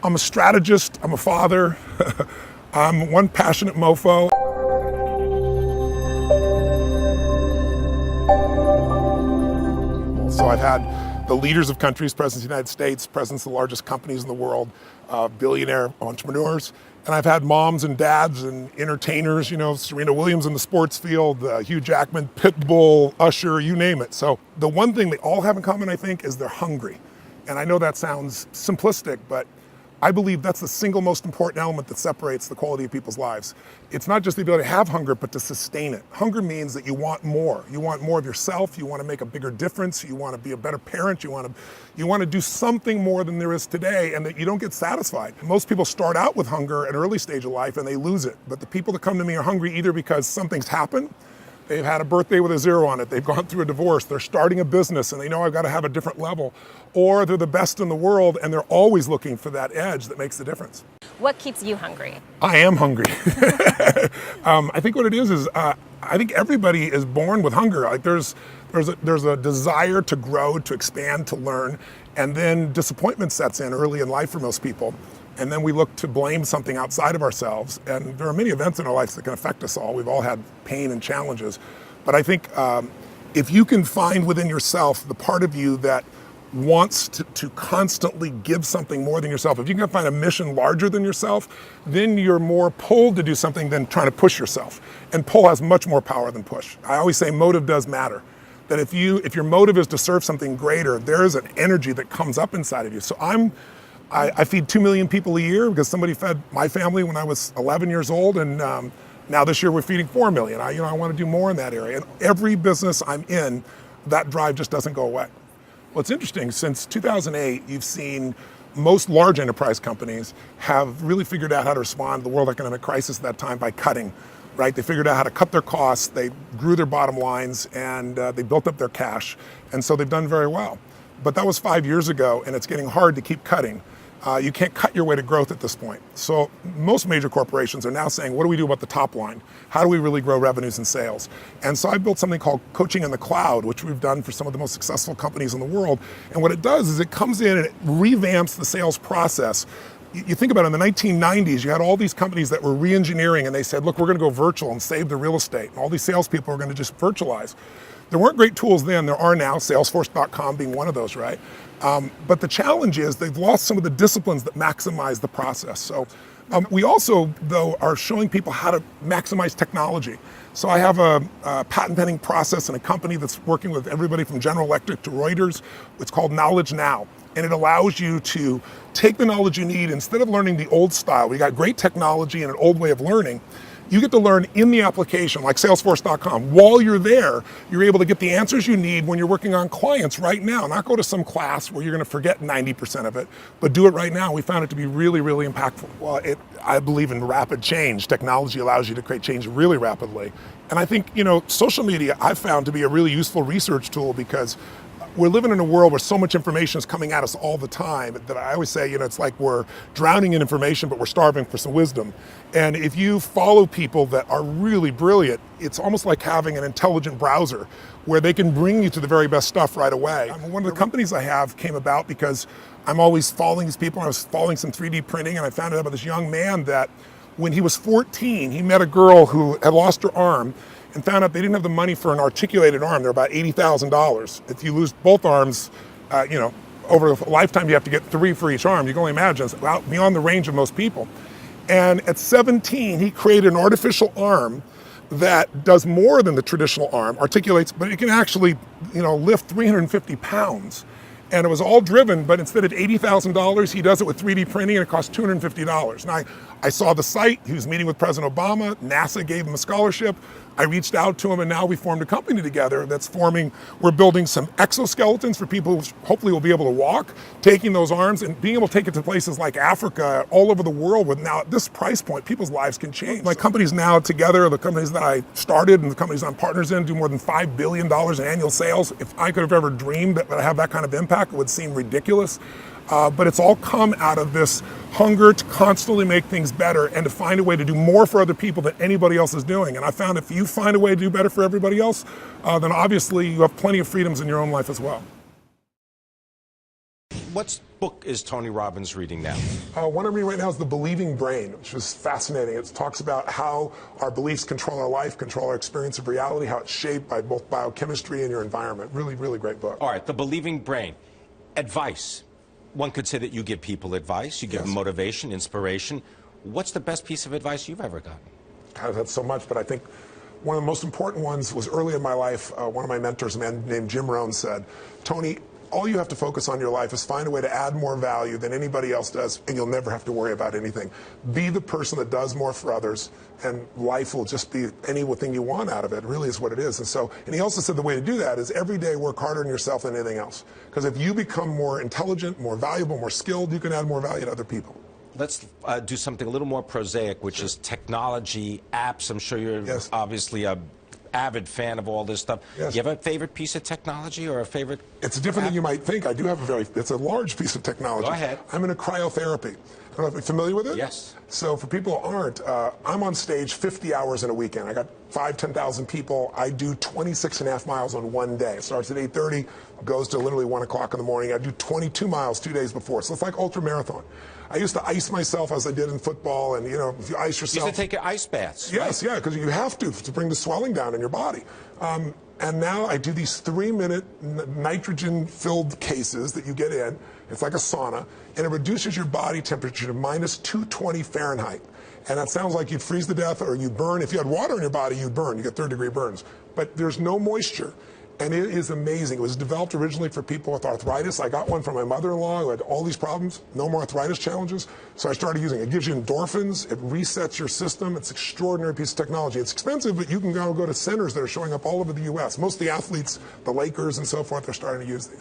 I'm a strategist, I'm a father, I'm one passionate mofo. So I've had the leaders of countries, presidents of the United States, presidents of the largest companies in the world, billionaire entrepreneurs. And I've had moms and dads and entertainers, Serena Williams in the sports field, Hugh Jackman, Pitbull, Usher, you name it. So the one thing they all have in common, I think, is they're hungry. And I know that sounds simplistic, but I believe that's the single most important element that separates the quality of people's lives. It's not just the ability to have hunger, but to sustain it. Hunger means that you want more. You want more of yourself. You want to make a bigger difference. You want to be a better parent. You want to do something more than there is today, and that you don't get satisfied. Most people start out with hunger at an early stage of life and they lose it. But the people that come to me are hungry either because something's happened, they've had a birthday with a 0 on it, they've gone through a divorce, they're starting a business and they know I've got to have a different level, or they're the best in the world and they're always looking for that edge that makes the difference. What keeps you hungry? I am hungry. I think what it is I think everybody is born with hunger. Like there's a desire to grow, to expand, to learn, and then disappointment sets in early in life for most people. And then we look to blame something outside of ourselves. And there are many events in our lives that can affect us all. We've all had pain and challenges. But I think if you can find within yourself the part of you that wants to constantly give something more than yourself, if you can find a mission larger than yourself, then you're more pulled to do something than trying to push yourself. And pull has much more power than push. I always say motive does matter. That if your motive is to serve something greater, there is an energy that comes up inside of you. So I feed 2 million people a year because somebody fed my family when I was 11 years old, and now this year we're feeding 4 million. I want to do more in that area. And every business I'm in, that drive just doesn't go away. Well, it's interesting, since 2008, you've seen most large enterprise companies have really figured out how to respond to the world economic crisis at that time by cutting, right? They figured out how to cut their costs, they grew their bottom lines, and they built up their cash. And so they've done very well. But that was 5 years ago, and it's getting hard to keep cutting. You can't cut your way to growth at this point. So most major corporations are now saying, what do we do about the top line? How do we really grow revenues and sales? And so I built something called Coaching in the Cloud, which we've done for some of the most successful companies in the world. And what it does is it comes in and it revamps the sales process. You think about it, in the 1990s, you had all these companies that were re-engineering, and they said, look, we're going to go virtual and save the real estate. And all these salespeople are going to just virtualize. There weren't great tools then, there are now, Salesforce.com being one of those, right? But the challenge is they've lost some of the disciplines that maximize the process. So we also, though, are showing people how to maximize technology. So I have a patent pending process in a company that's working with everybody from General Electric to Reuters. It's called Knowledge Now. And it allows you to take the knowledge you need, instead of learning the old style. We got great technology and an old way of learning. You get to learn in the application, like Salesforce.com. While you're there, you're able to get the answers you need when you're working on clients right now. Not go to some class where you're going to forget 90% of it, but do it right now. We found it to be really, really impactful. Well, I believe in rapid change. Technology allows you to create change really rapidly. And I think, social media I've found to be a really useful research tool, because we're living in a world where so much information is coming at us all the time that I always say, it's like we're drowning in information, but we're starving for some wisdom. And if you follow people that are really brilliant, it's almost like having an intelligent browser where they can bring you to the very best stuff right away. One of the companies I have came about because I'm always following these people. I was following some 3D printing, and I found out about this young man that when he was 14, he met a girl who had lost her arm, and found out they didn't have the money for an articulated arm. They're about $80,000. If you lose both arms, over a lifetime you have to get 3 for each arm. You can only imagine, it's out beyond the range of most people. And at 17, he created an artificial arm that does more than the traditional arm, articulates, but it can actually, lift 350 pounds. And it was all driven, but instead of $80,000, he does it with 3D printing, and it costs $250. And I saw the site. He was meeting with President Obama. NASA gave him a scholarship. I reached out to him, and now we formed a company together we're building some exoskeletons for people who hopefully will be able to walk, taking those arms and being able to take it to places like Africa, all over the world. With now, at this price point, people's lives can change. My companies now together, the companies that I started and the companies I'm partners in, do more than $5 billion in annual sales. If I could have ever dreamed that I have that kind of impact, it would seem ridiculous. But it's all come out of this hunger to constantly make things better and to find a way to do more for other people than anybody else is doing. And I found if you find a way to do better for everybody else, then obviously you have plenty of freedoms in your own life as well. What's book is Tony Robbins reading now? One I'm reading right now is The Believing Brain, which is fascinating. It talks about how our beliefs control our life, control our experience of reality, how it's shaped by both biochemistry and your environment. Really, really great book. All right, The Believing Brain. Advice. One could say that you give people advice, you give them motivation, inspiration. What's the best piece of advice you've ever gotten? I've had so much, but I think one of the most important ones was early in my life. One of my mentors, a man named Jim Rohn, said, Tony, all you have to focus on in your life is find a way to add more value than anybody else does, and you'll never have to worry about anything. Be the person that does more for others, and life will just be anything you want out of it. It really is what it is. And he also said the way to do that is every day work harder on yourself than anything else. Because if you become more intelligent, more valuable, more skilled, you can add more value to other people. Let's do something a little more prosaic, which is technology, apps. I'm sure you're obviously a avid fan of all this stuff. Yes. Do you have a favorite piece of technology or a favorite? It's different than you might think. I do have it's a large piece of technology. Go ahead. I'm in a cryotherapy. I don't know if you're familiar with it? Yes. So for people who aren't, I'm on stage 50 hours in a weekend. I got 10,000 people. I do 26 and a half miles on one day. It starts at 8:30, goes to literally 1 o'clock in the morning. I do 22 miles 2 days before. So it's like ultra marathon. I used to ice myself as I did in football, and if you ice yourself. You used to take ice baths. Yes, right? Yeah, because you have to bring the swelling down in your body. And now I do these 3-minute nitrogen-filled cases that you get in. It's like a sauna, and it reduces your body temperature to minus 220 Fahrenheit. And that sounds like you'd freeze to death or you'd burn. If you had water in your body, you'd burn. You get third-degree burns. But there's no moisture. And it is amazing. It was developed originally for people with arthritis. I got one from my mother-in-law who had all these problems, no more arthritis challenges. So I started using it. It gives you endorphins. It resets your system. It's an extraordinary piece of technology. It's expensive, but you can go to centers that are showing up all over the U.S. Most of the athletes, the Lakers and so forth, are starting to use these.